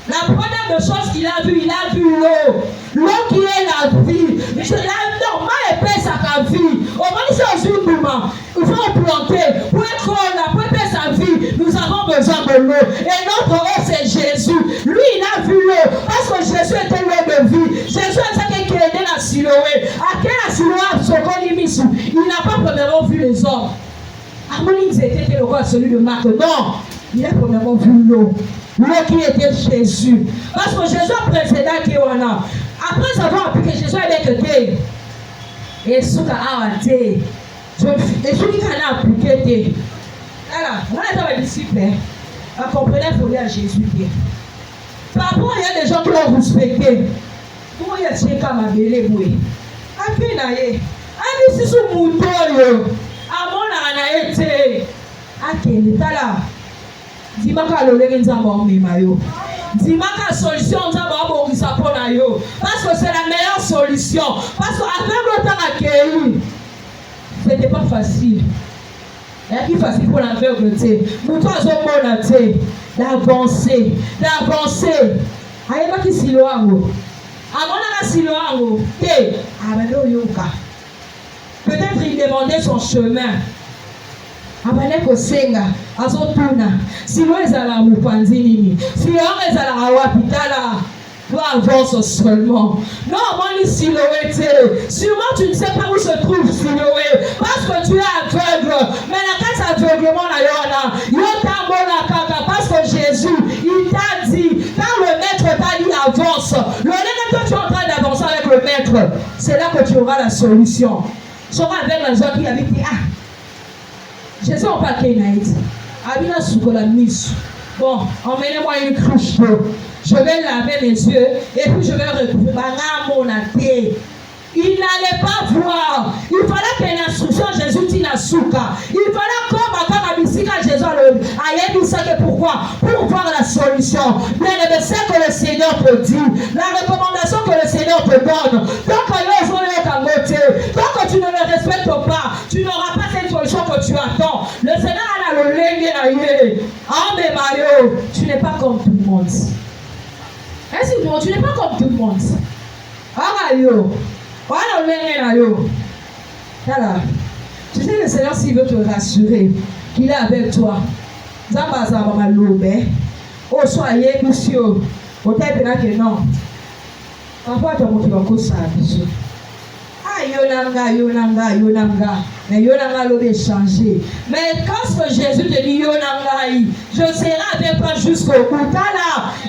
La première de choses qu'il a vu l'eau. L'eau qui est la vie. La normal épaisse à ta vie. Au moins, c'est un moment. Il faut planter. Pour être là, pour épaisse sa vie, nous avons besoin de l'eau. Et notre eau, c'est Jésus. Lui, il a vu l'eau. Parce que Jésus était l'eau de vie. Jésus est celui qui est né à Siloé. À quel Siloé, il n'a pas premièrement vu les hommes. Amonis était le roi, celui de Marc. Non, il a premièrement vu l'eau. L'eau qui était Jésus. Parce que Jésus a précédé qui on a. Après avoir appliqué Jésus avec Dieu. Et ce qu'il a été. Et ce qu'il a appliqué. Alors, on est dans les disciples. On comprenait qu'il faut aller à Jésus. Par rapport, il y a des gens qui l'ont respecté. Comment il y a des gens qui m'ont appelé? A puis, il y a des gens qui m'ont appelé. A mon été. A qui est là? Dimaka lolenge nzamba omimayo. Dimaka solution nzamba obongisa pona yo. Parce que c'est la meilleure solution. Parce qu'avec le temps accueilli, c'était pas facile. Il y a qui facile pour l'aveugle, pour toi, d'avancer. Aïe, qui si loin. Amona si loin. Peut-être il demandait son chemin. Abale kosenga azotuna silo ezala mupanzi nini silo ezala awapitala toi avance seulement non moni Siloé sûrement tu ne sais pas où se trouve Siloé parce que tu es aveugle mais la case aveuglement na yona yota mona kaka parce que Jésus il t'a dit quand le maître t'a dit avance le nez que tu es en train d'avancer avec le maître c'est là que tu auras la solution. sera avec la joie qui avait dit, ah, Jésus n'a pas qu'il n'a été. Abina Soukola Miss. Bon, emmenez-moi une cruche d'eau. Je vais laver mes yeux et puis je vais retrouver mon athée. Il n'allait pas voir. Il fallait que l'instruction Jésus dise à Souka. Il fallait comme à Bissika Jésus a dit ça que pourquoi? Pour voir la solution. Bien aimé, c'est que le Seigneur te dit. La recommandation que le Seigneur te donne. Tant que tu ne le respectes pas, tu n'auras pas cette solution que tu attends. Le Seigneur a le lingue. Ah mais Mario, tu n'es pas comme tout le monde. Est-ce que tu n'es pas comme tout le monde? Ah Mario. Voilà. Tu sais, le Seigneur, s'il veut te rassurer, qu'il est avec toi. Oh, soyez, monsieur. Au tête que non. Parfois, tu as montré ça. Ah, Yonanga. Mais Yonanga l'aurait changé. Mais quand Jésus te dit Yonanga, je serai avec toi jusqu'au bout.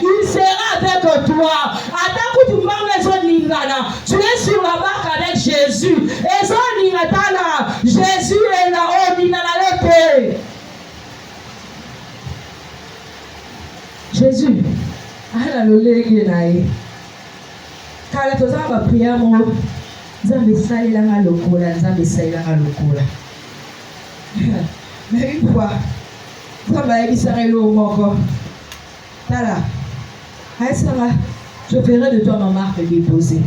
Il sera avec toi. Attends que tu parles de Ningana. Tu es sur la barque avec Jésus. Et son Ningana, Jésus est là-haut. Ningana. Jésus. Ah, le légué. Car les gens vont prier à moi. Nzambe salelanga lokola, Nzambe salelanga lokola. Mais une fois, Nzambe ayebisaka eloko moko. Tala, ayebisaka, je ferai de toi ma marque déposée.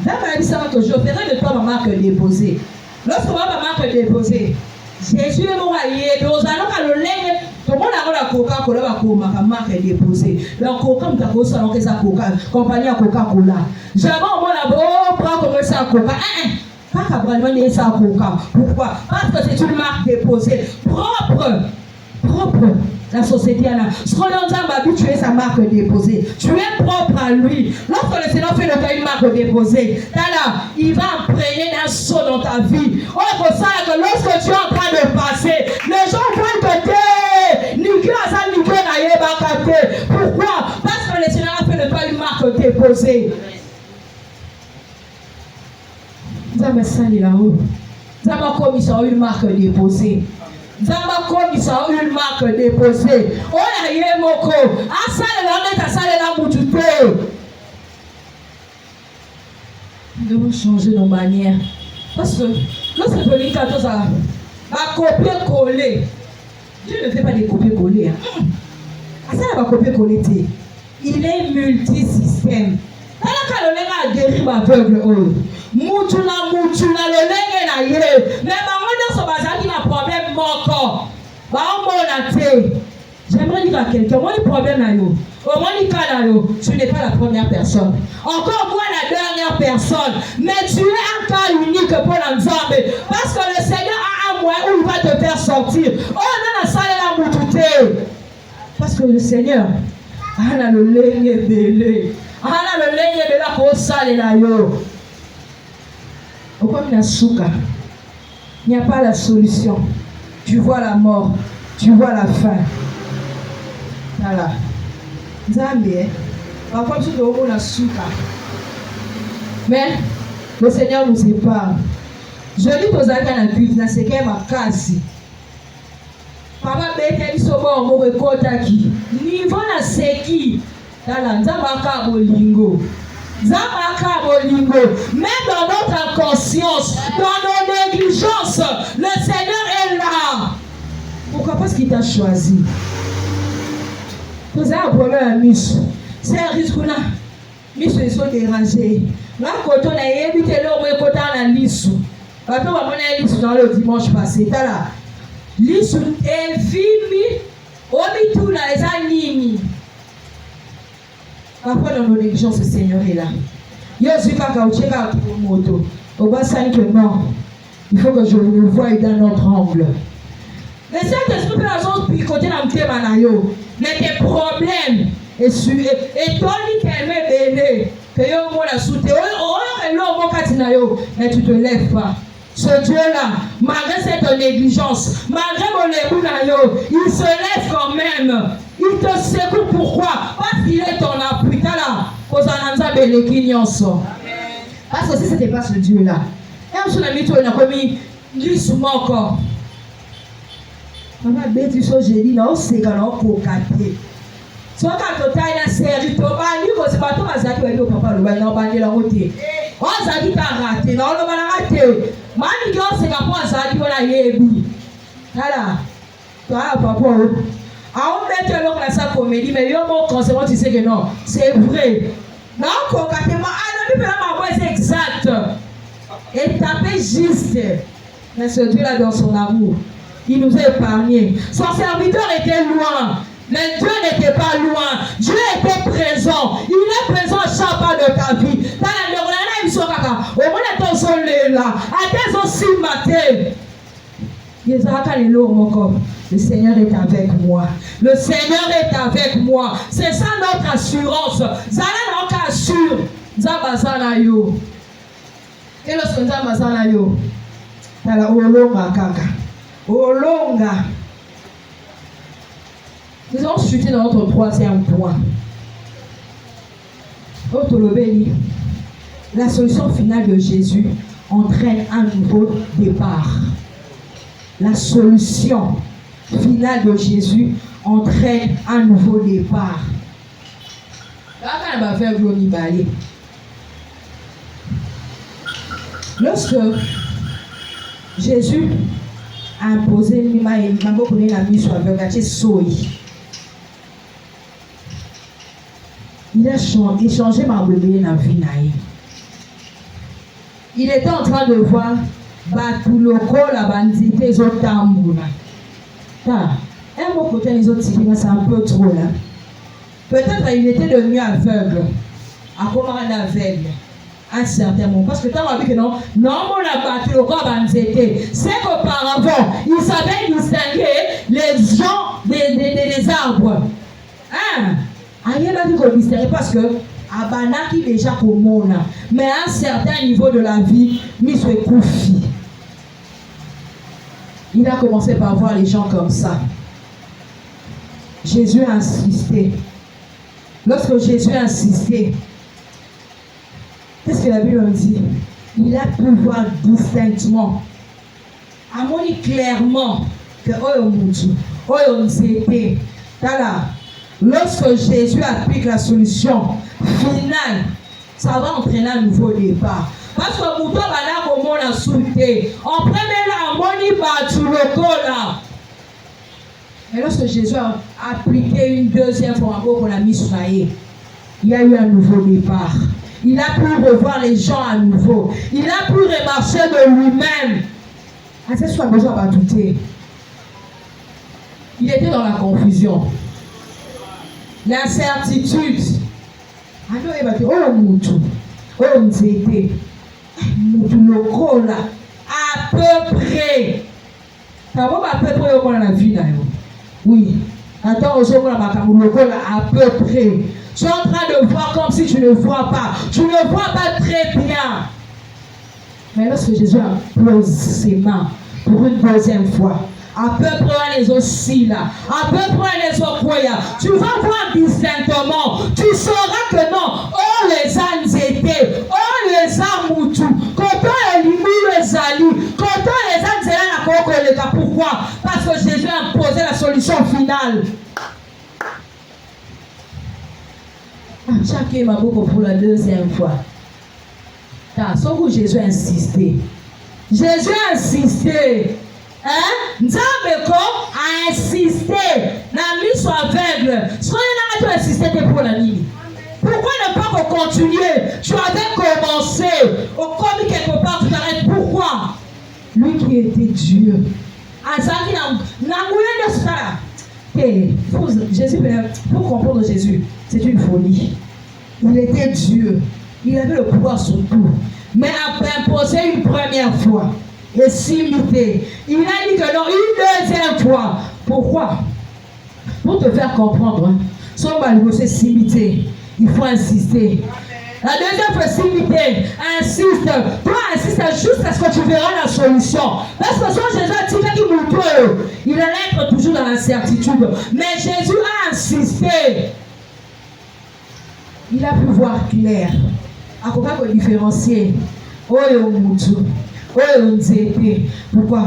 Nzambe ayebisaka que je ferai de toi ma marque déposée. Lorsque ma marque déposée, Jésus est mort ayebi, ozalaka lolenge. Tout le monde a la Coca-Cola, ma marque est déposée. La Coca, tu as beau salon que ça Coca, compagnie à Coca-Cola. Jamais on va la prendre comme ça Coca. Pas qu'à prendre ça Coca. Pourquoi? Parce que c'est une marque déposée. Propre. La société a là. Ce qu'on a habitué sa marque déposée. Tu es propre à lui. Lorsque le Seigneur fait une marque déposée, il va imprégner d'un saut dans ta vie. Oh, pour ça que lorsque tu es en train de passer, les gens vont te dire. Pourquoi? Parce que le Seigneur a fait de toi une marque déposée. Nous avons sali là-haut. Nous avons commis ça une marque déposée. Nous avons commis ça une marque déposée. Oh, il y a moko. Ah, ça est là, ça est là, moutouté. Nous devons changer nos manières. Parce que lorsque je lis quelque chose à copier-coller, Dieu ne fait pas des copier-coller. Ça va copier-coller. Il est multisystème. Quand on a guéri ma aveugle, Moutuna, le lengue na ye. Mais ma mère qui a un problème mort. J'aimerais dire à quelqu'un, moi, le problème là, au moins, tu n'es pas la première personne. Encore moins la dernière personne. Mais tu es un cas unique pour l'ensemble. Parce que le Seigneur a un moyen où il va te faire sortir. Oh, non, la salle est la moutouté. Parce que le Seigneur, a le lengue belé. A le lengue belé pour salle là, yo. Pourquoi il y a souka? Il n'y a pas la solution. Tu vois la mort. Tu vois la fin. Voilà. Zambie, parfois tu dois la souka. Mais le Seigneur nous épargne. Je dis aux amis dans le na c'est qu'elle m'a cassé. Papa bête dit sobo mo rekota ki. Niveau na seki. Tala nzamba bolingo. Nzamba bolingo. Même dans notre inconscience, dans nos négligences, le Seigneur est là. Pourquoi? Parce qu'il t'a choisi. Vous avez un problème à Miss. C'est un risque là. Miss, ils sont dérangés. Là, quand on a évité l'homme et quand on a l'issue. Quand on a l'issue dans le dimanche passé, t'as là. L'issue est vimi. Omi tout là, les animes. Parfois, dans nos négligences, le Seigneur est là. Il y a aussi quand tu as un moto. Au bas, ça que non. Il faut que je le voie dans notre angle. Mais Saint-Esprit peut la chose picoter dans le thème. Mais tes problèmes, et toi, qui aimais bébé, que yo mo la soute, mais tu te lèves pas. Ce Dieu-là, malgré cette négligence, malgré mon éboulayo, il se lève quand même. Il te secoue. Pourquoi? Parce qu'il est ton appui. Parce que si ce n'était pas ce Dieu-là, Et sur la mytho, il a commis du souvent encore. Maman, bête, so j'ai dit, non, c'est quand on cocaté. So quand tu as une série, tu vas aller, c'est pas toi, ça qui va dire au papa, le bain, non, pas de la route. Oh, ça qui t'a raté, non, on va la rater. Mani, c'est pas pour ça qui va la yébi. Voilà. Toi, papa, on met le nom dans sa comédie, mais il y a un mot concernant, tu sais que non, c'est vrai. Non, cocaté, moi, ah, non, ma voix, c'est exact. Et taper juste. Mais ce Dieu-là, dans son amour, il nous a épargnés. Son serviteur était loin, mais Dieu n'était pas loin. Dieu était présent. Il est présent à chaque pas de ta vie. Dans la neurone, il sera là. Au moins, ton soleil est là. À tes aussi matin. Le Seigneur est avec moi. Le Seigneur est avec moi. C'est ça notre assurance. Zala notre assure. Zabazana yo. Et lorsque nous avons ça yo, la olonga kaka, olonga. Nous allons chuter dans notre troisième point. La solution finale de Jésus entraîne un nouveau départ. La solution finale de Jésus entraîne un nouveau départ. Lorsque Jésus a imposé la mise sur il a changé ma bébé dans la vie. Il était en train de voir tout le corps, la bandite, les autres tambours. Un mot côté les autres, c'est un peu trop là. Peut-être il était devenu aveugle. À comment un aveugle? À un certain moment. Parce que quand on a vu que non, on a battu le corps bandite. C'est qu'auparavant, il savait distinguer les gens des arbres. Hein? Il a dit qu'on distinguait parce que Abanaki déjà comme mais à un certain niveau de la vie, il se confie. Il a commencé par voir les gens comme ça. Jésus a insisté. Lorsque Jésus a insisté, qu'est-ce que la Bible dit? Il a pu voir distinctement, harmonie clairement, que lorsque Jésus applique la solution finale, ça va entraîner un nouveau départ. Parce que Mouton va comment on a sauté. En premier harmonie battu le cola. Et lorsque Jésus a appliqué une deuxième fois qu'on a mis sur il y a eu un nouveau départ. Il a pu revoir les gens à nouveau. Il a pu remarcher de lui-même. C'est ce qu'on a besoin de douter. Il était dans la confusion. L'incertitude. Alors il va dire, oh Moutou, oh Nzete, Moutou loko là, à peu près. Ça va à peu près au moins la vie là. Oui. Attends, au moins la loko là, à peu près. Tu es en train de voir comme si tu ne vois pas. Tu ne vois pas très bien. Mais lorsque Jésus impose ses mains pour une deuxième fois, à peu près les aussi là, à peu près les croyants, tu vas voir distinctement, tu sauras que non, oh les ânes étaient, oh les ânes moutou, quand on est limou les ali, quand on les ânes c'est là la pourquoi? Parce que Jésus a imposé la solution finale. Chacun m'a beaucoup pour la deuxième fois. Sauf que Jésus a insisté. Jésus a insisté. Nzambeko a insisté. La mise soit aveugle. Soyez là, tu as insisté pour la nuit. Pourquoi ne pas continuer? Tu avais commencé. Au commis quelque part, tu t'arrêtes. Pourquoi? Lui qui était Dieu. Jésus, pour comprendre Jésus, c'est une folie. Il était Dieu. Il avait le pouvoir sur tout. Mais après imposer une première fois et s'imiter, il a dit que non, une deuxième fois. Pourquoi? Pour te faire comprendre, son malgré c'est s'imiter. Il faut insister. La deuxième fois, s'imiter, insiste. Toi, insiste jusqu'à ce que tu verras la solution. Parce que son Jésus a dit qu'il allait être toujours dans l'incertitude. Mais Jésus a insisté. Il a pu voir clair. À quoi différencier? Oh, Pourquoi?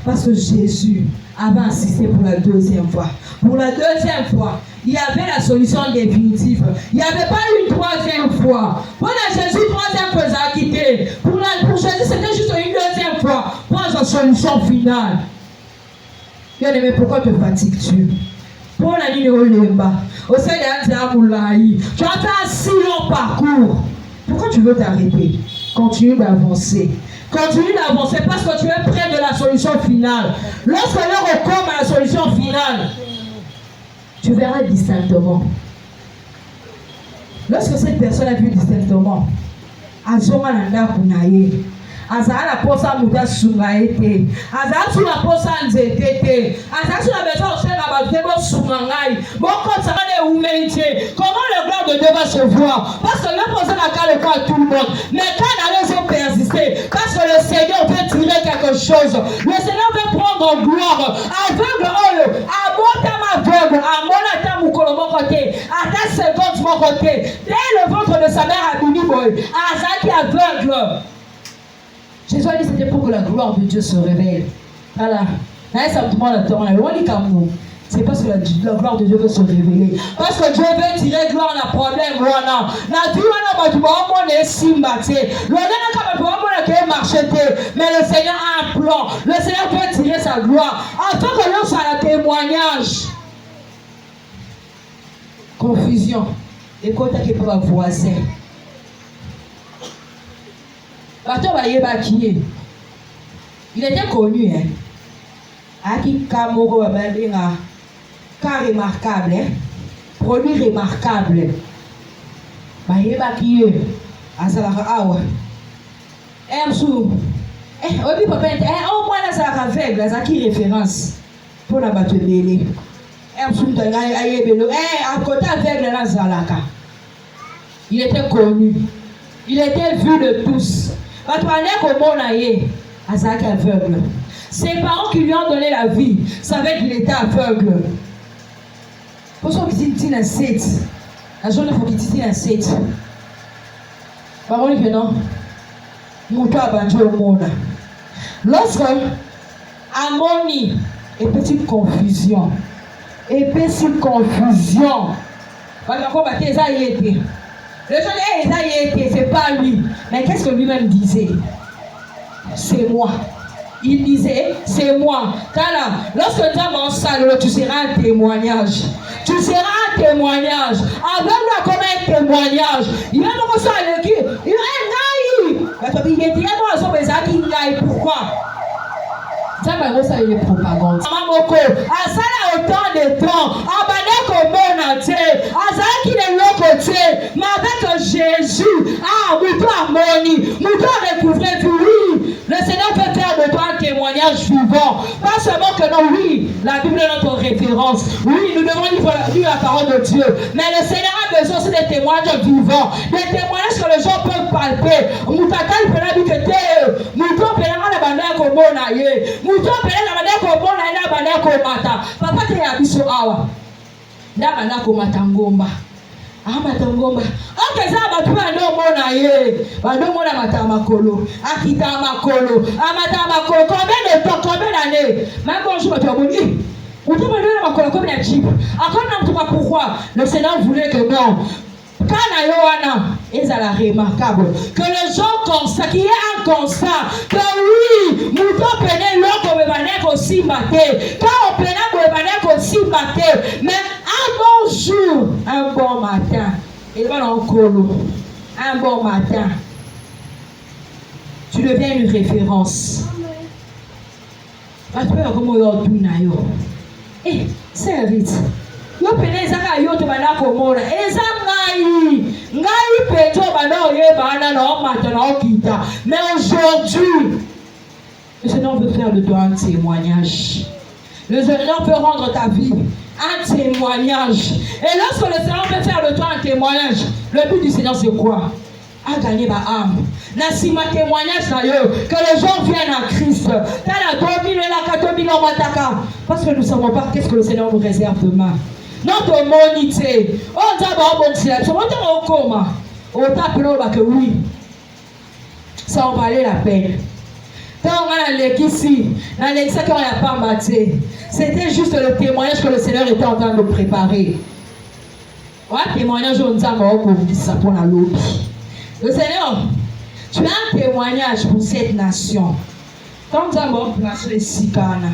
Parce que Jésus avait insisté pour la deuxième fois. Pour la deuxième fois, il y avait la solution définitive. Il n'y avait pas une troisième fois. Pour Jésus, troisième fois, ça a quitté. Pour Jésus, c'était juste une deuxième fois. Pour la solution finale. Bien aimé, pourquoi te fatigues-tu? Pour la ligne au Lemba, au sein d'Anzamoulaï, tu as fait un si long parcours. Pourquoi tu veux t'arrêter? Continue d'avancer. Continue d'avancer parce que tu es près de la solution finale. Lorsque l'on recommence à la solution finale, tu verras distinctement. Lorsque cette personne a vu distinctement, Azomanda Kunaye, Azala posa muda sungaete, Azala sur la posa nzetete, Azala sur la maison au sein de sungangai, beaucoup ça va les humanité. Comment le gloire de Dieu va se voir? Parce que le posa n'a qu'à le faire à tout le monde. Mais quand les ont persisté, parce que le Seigneur veut tirer quelque chose, le Seigneur veut prendre gloire. Aveugle, aveugle, à mon atta mon côté, à ta seconde mon côté. Dès le ventre de sa mère à Biniboy, Azaki aveugle. Jésus a dit que c'était pour que la gloire de Dieu se révèle. Voilà. C'est parce que la gloire de Dieu veut se révéler. Parce que Dieu veut tirer gloire dans le problème. Mais le Seigneur a un plan. Le Seigneur veut tirer sa gloire. Afin que l'on soit un témoignage. Confusion. Écoute qui peut avoir voisin. Il était connu, hein. Aki Kamoro Babinga, cas remarquable, hein. Produit remarquable. Bayeba qui est Azalaka Awa. Emsou. Obi papa, au moins la Zalaka aveugle, la Zaki référence pour la battre belé. Emsou Tangaye Ayebelo. À côté aveugle la Zalaka. Il était connu. Il était vu de tous. Aveugle. Ses parents qui lui ont donné la vie savaient qu'il était aveugle. Pour ça qu'il dit la 7. La journée faut qu'il dit la 7. Parole que non. Mon toit a banjo au monde. Lorsque harmonie et petite confusion. Et petite confusion. Parce que ça y était. Le jour c'est pas lui. Mais qu'est-ce que lui-même disait? C'est moi. Il disait, c'est moi. Car là, lorsque nous sommes en salle, tu seras un témoignage. Tu seras un témoignage. Avec moi comme un témoignage. Il va nous montrer le qui. Il est gaï. Pourquoi? Ça va ça il est propagande. Mamoko, à ça là autant de temps, abandonné comme mon entier, à ça qui est l'autre côté, mais avec Jésus, mouton harmonie, mouton découvert, oui, le Seigneur peut faire de toi un témoignage vivant. Pas seulement que non, oui, la Bible est notre référence, oui, nous devons lire la parole de Dieu, mais le Seigneur a besoin aussi des témoignages vivants, des témoignages que les gens peuvent palper. Moutaka, il peut l'habiter, mouton peut l'abandonner comme mon aïe. Muto pele na bandeko bona ina bandeko mata. Papa te ya biso awa. Na bandeko mata ngomba. Mata ngomba. Okeza batu ndo mona ye. Bando mona mata makolo. Akita makolo. Mata makolo. Combien d'années? Même bonjour batu aboni. Muto bando na makolo comme na chip. Akona mtu pourquoi? Le Seigneur voulait que non. Kana Yohana est à la remarquable. Que les gens constatent, qu'il y ait un constat. Que oui, nous devons peiner l'eau comme le aussi maté. Quand on peine le aussi maté. Mais un bon jour, un bon matin, il va en colo. Un bon matin, tu deviens une référence. Parce que comme on dit, eh, c'est vite. Yo pene zaka yo to bana ko mona eza ngai peto bana ye bana no mata no kita. Mais aujourd'hui le Seigneur veut faire de toi un témoignage. Le Seigneur peut rendre ta vie un témoignage. Et lorsque le Seigneur veut faire de toi un témoignage, le but du Seigneur c'est quoi? À gagner ma âme. Nasima témoignage na yo que les gens viennent à Christ. Parce que nous ne savons pas qu'est-ce que le Seigneur nous réserve demain. Notre monité. On d'abord bon ciel. On va au coma. On tape l'eau que oui. Ça en valait la peine. C'était juste le témoignage que le Seigneur était en train de préparer. Témoignage pour la lobby. Le Seigneur, tu as un témoignage pour cette nation. Quand tu as placé Sikana,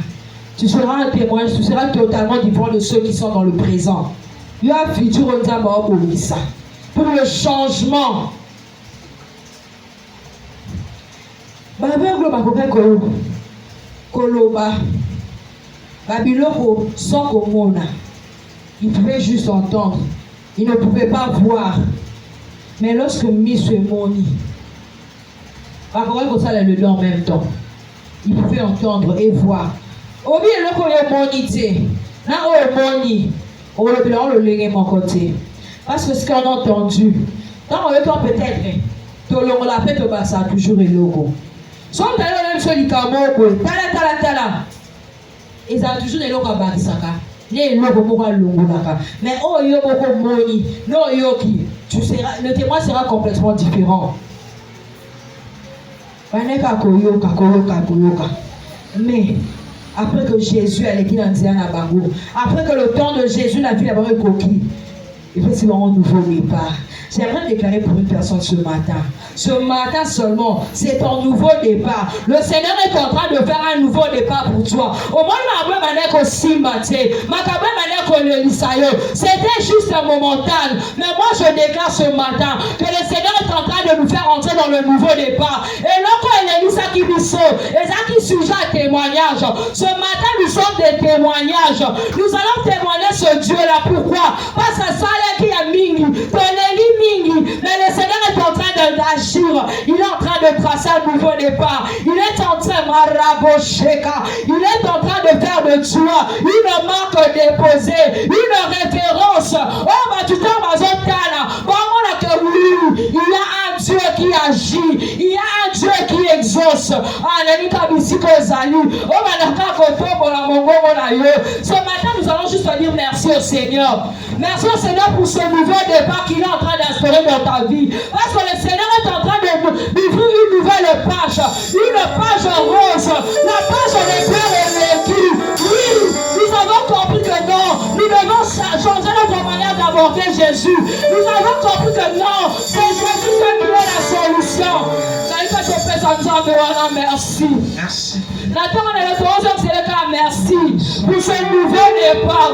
tu seras un témoignage, tu seras totalement différent de ceux qui sont dans le présent. Tu as futur pour le changement. Il pouvait juste entendre. Il ne pouvait pas voir. Mais lorsque Miss Moni, le deux en même temps, il pouvait entendre et voir. Parce que ce qu'on a entendu, dans le temps peut-être, la fête au bas, ça a toujours été logo. Son talent même sur les camons, tala. Ils ont toujours des logos à Barisaka. Les logos à Lungulaka. Mais oh yo boko moni, no yoki, le témoin sera complètement différent. Mais après que Jésus a été dans Bango, après que le temps de Jésus n'a vu la barre coquille, effectivement, un nouveau départ. J'aimerais déclarer pour une personne ce matin. Ce matin seulement, c'est ton nouveau départ. Le Seigneur est en train de faire un nouveau départ pour toi. Au moins, c'était juste un momentan. Mais moi, je déclare ce matin que le Seigneur est en train de nous faire entrer dans le nouveau départ. Et lorsqu'on est qui sujet à témoignage. Ce matin, nous sommes des témoignages. Nous allons témoigner ce Dieu-là. Pourquoi? Parce que ça, qui a mingi, mais le Seigneur est en train d'agir. Il est en train de tracer un nouveau départ. Il est en train de faire de toi une marque déposée, une référence. Oh, ma tuteur, ma zone, il y a un Dieu qui agit. Il y a un Dieu qui exauce. Ce matin, nous allons juste dire merci au Seigneur. Merci au Seigneur pour ce nouveau départ qu'il est en train d'instaurer dans ta vie. Parce que le Seigneur est en train d'ouvrir une nouvelle page rose. La page des pères et vécus. Oui, nous avons compris que non, nous devons changer notre manière d'aborder Jésus. Nous avons compris que non, c'est Jésus qui est la solution. Merci. Merci. Merci pour ce nouveau départ.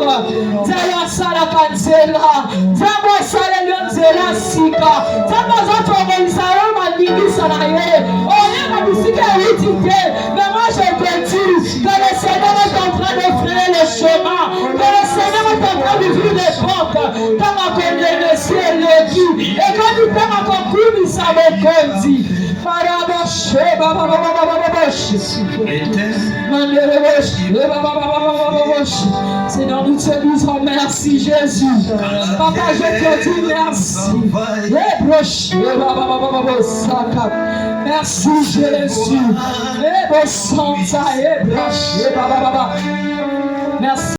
Mais moi je te dis que le Seigneur est en train de frayer le chemin, que le Seigneur est en train d'ouvrir les portes, et quand nous sommes encore plus, nous savons qu'on dit. Seigneur, nous te disons merci Jésus. Papa, je te dis merci. Merci Jésus. Merci.